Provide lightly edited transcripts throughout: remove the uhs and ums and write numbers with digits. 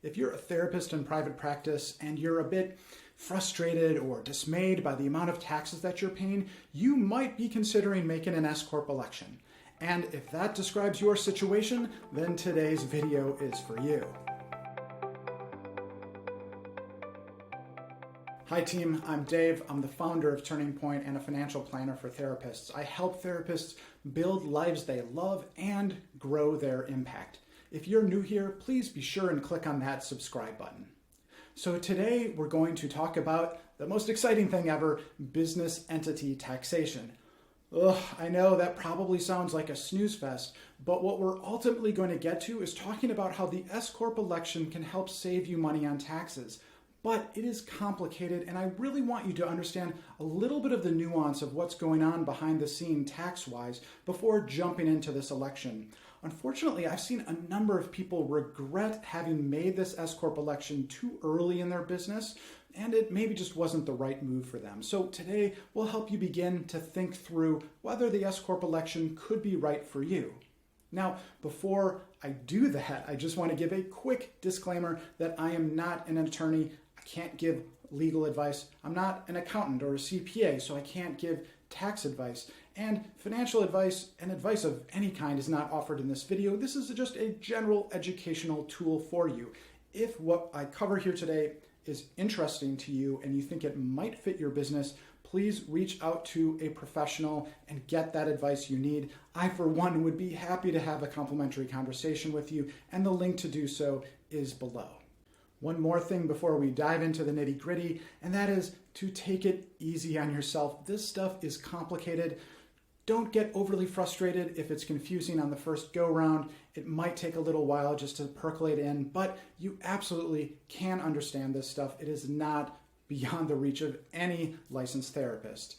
If you're a therapist in private practice and you're a bit frustrated or dismayed by the amount of taxes that you're paying, you might be considering making an S-Corp election. And if that describes your situation, then today's video is for you. Hi team, I'm Dave. I'm the founder of Turning Point and a financial planner for therapists. I help therapists build lives they love and grow their impact. If you're new here, please be sure and click on that subscribe button. So today we're going to talk about the most exciting thing ever, business entity taxation. Ugh, I know that probably sounds like a snooze fest, but what we're ultimately going to get to is talking about how the S-Corp election can help save you money on taxes. But it is complicated, and I really want you to understand a little bit of the nuance of what's going on behind the scene tax-wise before jumping into this election. Unfortunately, I've seen a number of people regret having made this S-Corp election too early in their business, and it maybe just wasn't the right move for them. So today, we'll help you begin to think through whether the S-Corp election could be right for you. Now, before I do that, I just want to give a quick disclaimer that I am not an attorney. I can't give legal advice. I'm not an accountant or a CPA, so I can't give tax advice. And financial advice and advice of any kind is not offered in this video. This is just a general educational tool for you. If what I cover here today is interesting to you and you think it might fit your business, please reach out to a professional and get that advice you need. I, for one, would be happy to have a complimentary conversation with you, and the link to do so is below. One more thing before we dive into the nitty-gritty, and that is to take it easy on yourself. This stuff is complicated. Don't get overly frustrated if it's confusing on the first go-round. It might take a little while just to percolate in, but you absolutely can understand this stuff. It is not beyond the reach of any licensed therapist.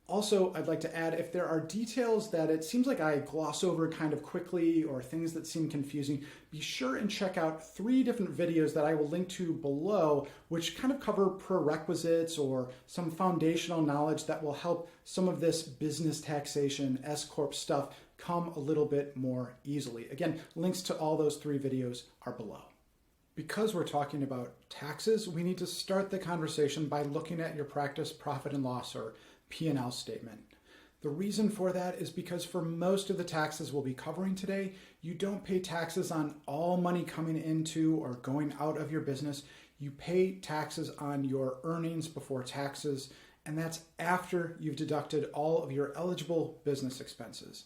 Also, I'd like to add, if there are details that it seems like I gloss over kind of quickly or things that seem confusing, be sure and check out 3 different videos that I will link to below, which kind of cover prerequisites or some foundational knowledge that will help some of this business taxation, S-Corp stuff come a little bit more easily. Again, links to all those 3 videos are below. Because we're talking about taxes, we need to start the conversation by looking at your practice profit and loss, or P&L statement. The reason for that is because for most of the taxes we'll be covering today, you don't pay taxes on all money coming into or going out of your business. You pay taxes on your earnings before taxes, and that's after you've deducted all of your eligible business expenses.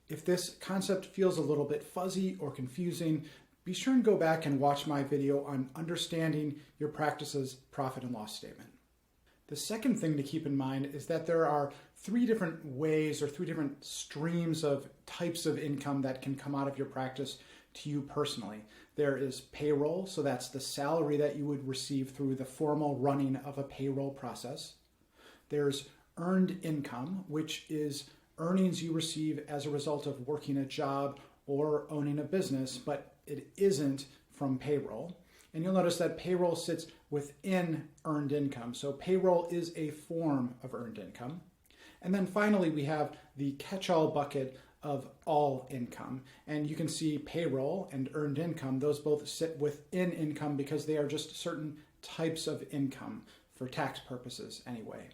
If this concept feels a little bit fuzzy or confusing, be sure and go back and watch my video on understanding your practice's profit and loss statement. The second thing to keep in mind is that there are 3 different ways or 3 different streams of types of income that can come out of your practice to you personally. There is payroll, so that's the salary that you would receive through the formal running of a payroll process. There's earned income, which is earnings you receive as a result of working a job or owning a business, but it isn't from payroll. And you'll notice that payroll sits within earned income. So payroll is a form of earned income. And then finally, we have the catch-all bucket of all income. And you can see payroll and earned income, those both sit within income because they are just certain types of income for tax purposes anyway.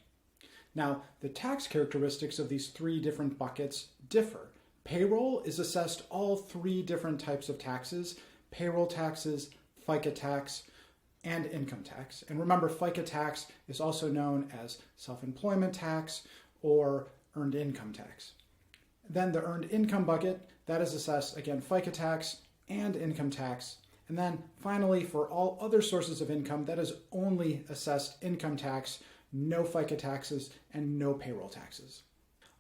Now, the tax characteristics of these 3 different buckets differ. Payroll is assessed all 3 different types of taxes: payroll taxes, FICA tax, and income tax. And remember, FICA tax is also known as self-employment tax or earned income tax. Then the earned income bucket, that is assessed, again, FICA tax and income tax. And then finally, for all other sources of income, that is only assessed income tax, no FICA taxes, and no payroll taxes.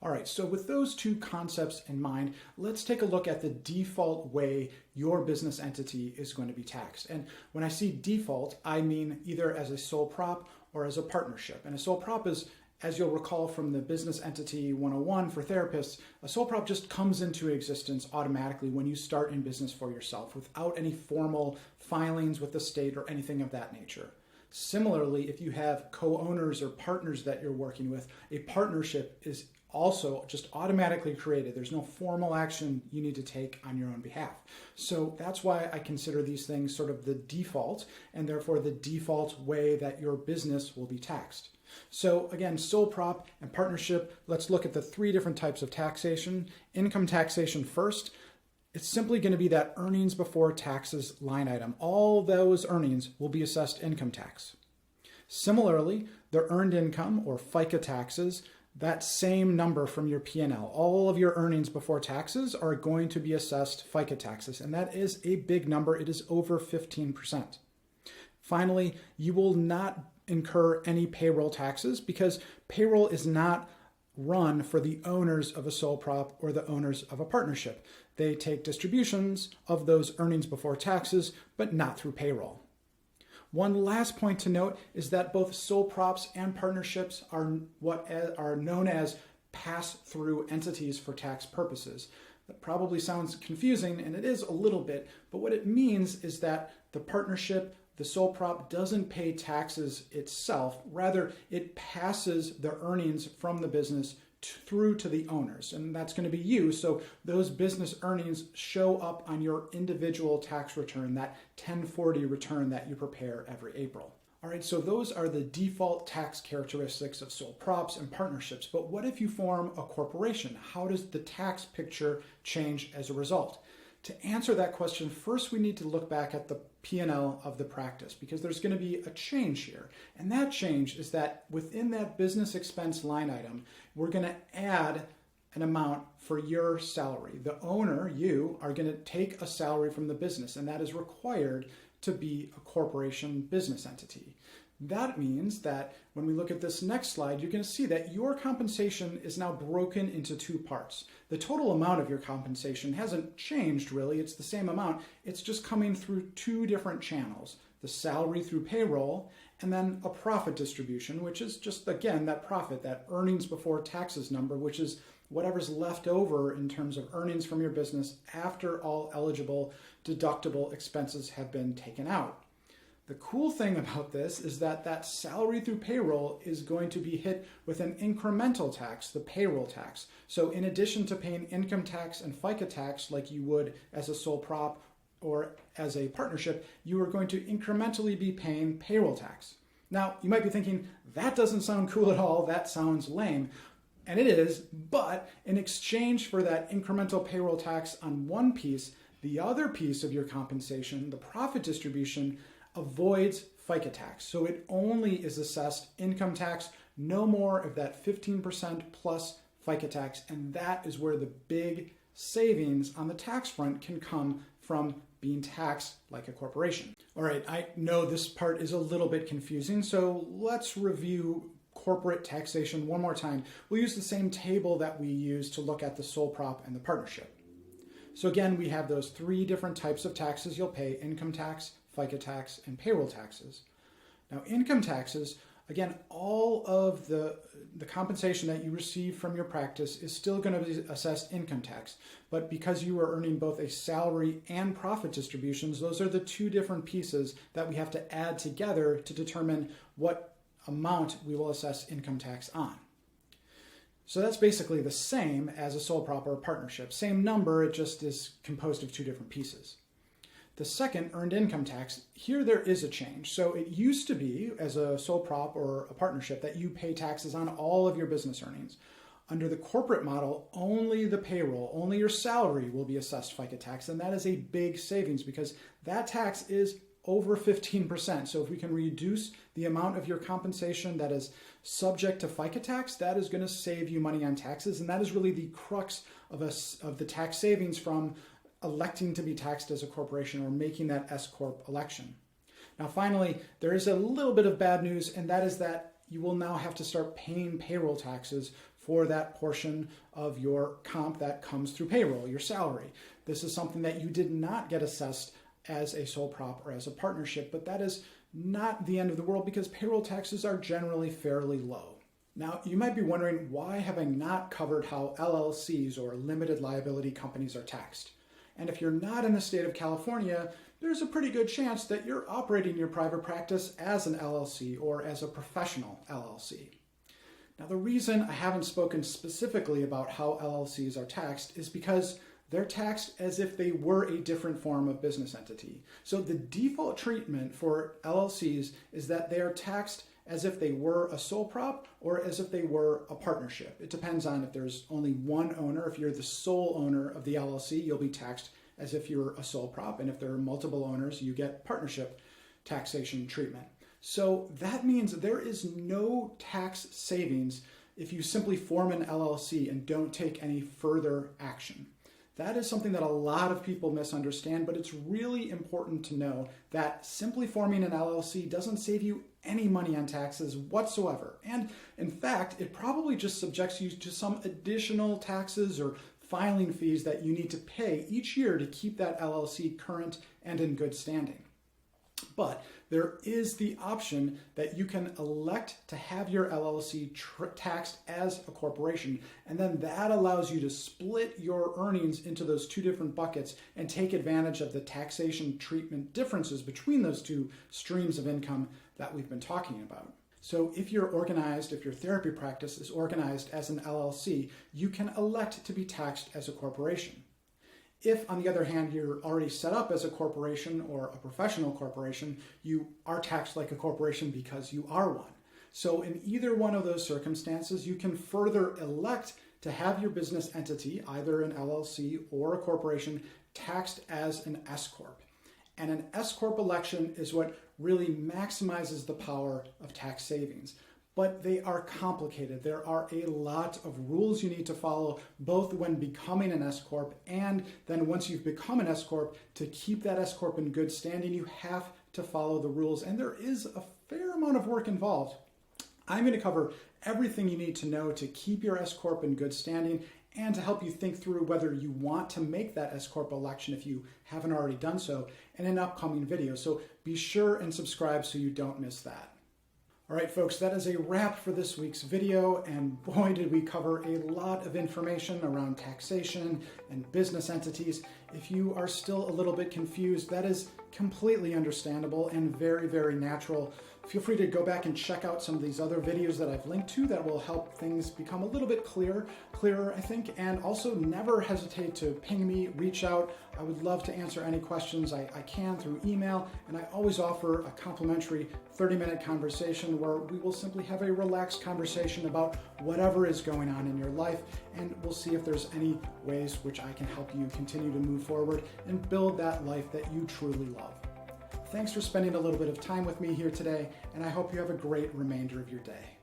All right, so with those 2 concepts in mind, let's take a look at the default way your business entity is going to be taxed. And when I see default, I mean either as a sole prop or as a partnership. And a sole prop is, as you'll recall from the Business Entity 101 for therapists, a sole prop just comes into existence automatically when you start in business for yourself without any formal filings with the state or anything of that nature. Similarly, if you have co-owners or partners that you're working with, a partnership is also just automatically created. There's no formal action you need to take on your own behalf. So that's why I consider these things sort of the default, and therefore the default way that your business will be taxed. So again, sole prop and partnership, let's look at the three different types of taxation. Income taxation first. It's simply going to be that earnings before taxes line item. All those earnings will be assessed income tax. Similarly, the earned income or FICA taxes, that same number from your P&L, all of your earnings before taxes are going to be assessed FICA taxes, and that is a big number. It is over 15%. Finally, you will not incur any payroll taxes because payroll is not run for the owners of a sole prop or the owners of a partnership. They take distributions of those earnings before taxes, but not through payroll. One last point to note is that both sole props and partnerships are what are known as pass-through entities for tax purposes. That probably sounds confusing, and it is a little bit, but what it means is that the partnership, the sole prop, doesn't pay taxes itself. Rather, it passes the earnings from the business through to the owners, and that's going to be you. So those business earnings show up on your individual tax return, that 1040 return that you prepare every April. All right, so those are the default tax characteristics of sole props and partnerships. But what if you form a corporation? How does the tax picture change as a result? To answer that question, first we need to look back at the P&L of the practice because there's going to be a change here. And that change is that within that business expense line item, we're going to add an amount for your salary. The owner, you, are going to take a salary from the business, and that is required to be a corporation business entity. That means that when we look at this next slide, you're going to see that your compensation is now broken into two parts. The total amount of your compensation hasn't changed really, it's the same amount. It's just coming through two different channels, the salary through payroll, and then a profit distribution, which is just, again, that profit, that earnings before taxes number, which is whatever's left over in terms of earnings from your business after all eligible deductible expenses have been taken out. The cool thing about this is that that salary through payroll is going to be hit with an incremental tax, the payroll tax. So in addition to paying income tax and FICA tax like you would as a sole prop or as a partnership, you are going to incrementally be paying payroll tax. Now, you might be thinking, that doesn't sound cool at all, that sounds lame. And it is, but in exchange for that incremental payroll tax on one piece, the other piece of your compensation, the profit distribution, avoids FICA tax. So it only is assessed income tax, no more of that 15% plus FICA tax. And that is where the big savings on the tax front can come from being taxed like a corporation. All right, I know this part is a little bit confusing, so let's review corporate taxation one more time. We'll use the same table that we used to look at the sole prop and the partnership. So again, we have those three different types of taxes you'll pay: income tax, FICA tax, and payroll taxes. Now, income taxes, again, all of the compensation that you receive from your practice is still going to be assessed income tax. But because you are earning both a salary and profit distributions, those are the two different pieces that we have to add together to determine what amount we will assess income tax on. So that's basically the same as a sole prop or partnership. Same number, it just is composed of two different pieces. The second, earned income tax, here there is a change. So it used to be, as a sole prop or a partnership, that you pay taxes on all of your business earnings. Under the corporate model, only the payroll, only your salary will be assessed FICA tax, and that is a big savings because that tax is over 15%. So if we can reduce the amount of your compensation that is subject to FICA tax, that is going to save you money on taxes, and that is really the crux of the tax savings from electing to be taxed as a corporation or making that S-Corp election. Now finally, there is a little bit of bad news, and that is that you will now have to start paying payroll taxes for that portion of your comp that comes through payroll, your salary. This is something that you did not get assessed as a sole prop or as a partnership, but that is not the end of the world because payroll taxes are generally fairly low. Now, you might be wondering, why have I not covered how LLCs or limited liability companies are taxed? And if you're not in the state of California, there's a pretty good chance that you're operating your private practice as an LLC or as a professional LLC. Now, the reason I haven't spoken specifically about how LLCs are taxed is because they're taxed as if they were a different form of business entity. So the default treatment for LLCs is that they are taxed as if they were a sole prop or as if they were a partnership. It depends on if there's only one owner. If you're the sole owner of the LLC, you'll be taxed as if you're a sole prop. And if there are multiple owners, you get partnership taxation treatment. So that means there is no tax savings if you simply form an LLC and don't take any further action. That is something that a lot of people misunderstand, but it's really important to know that simply forming an LLC doesn't save you any money on taxes whatsoever. And in fact, it probably just subjects you to some additional taxes or filing fees that you need to pay each year to keep that LLC current and in good standing. But there is the option that you can elect to have your LLC taxed as a corporation, and then that allows you to split your earnings into those two different buckets and take advantage of the taxation treatment differences between those two streams of income that we've been talking about. So if you're organized, if your therapy practice is organized as an LLC, you can elect to be taxed as a corporation. If, on the other hand, you're already set up as a corporation or a professional corporation, you are taxed like a corporation because you are one. So in either one of those circumstances, you can further elect to have your business entity, either an LLC or a corporation, taxed as an S-Corp. And an S-Corp election is what really maximizes the power of tax savings. But they are complicated. There are a lot of rules you need to follow, both when becoming an S-Corp and then once you've become an S-Corp. To keep that S-Corp in good standing, you have to follow the rules, and there is a fair amount of work involved. I'm going to cover everything you need to know to keep your S-Corp in good standing and to help you think through whether you want to make that S-Corp election if you haven't already done so in an upcoming video. So be sure and subscribe so you don't miss that. All right, folks, that is a wrap for this week's video, and boy, did we cover a lot of information around taxation and business entities. If you are still a little bit confused, that is completely understandable and very, very natural. Feel free to go back and check out some of these other videos that I've linked to that will help things become a little bit clearer, I think. And also never hesitate to ping me, reach out. I would love to answer any questions I can through email. And I always offer a complimentary 30-minute conversation where we will simply have a relaxed conversation about whatever is going on in your life. And we'll see if there's any ways which I can help you continue to move forward and build that life that you truly love. Thanks for spending a little bit of time with me here today, and I hope you have a great remainder of your day.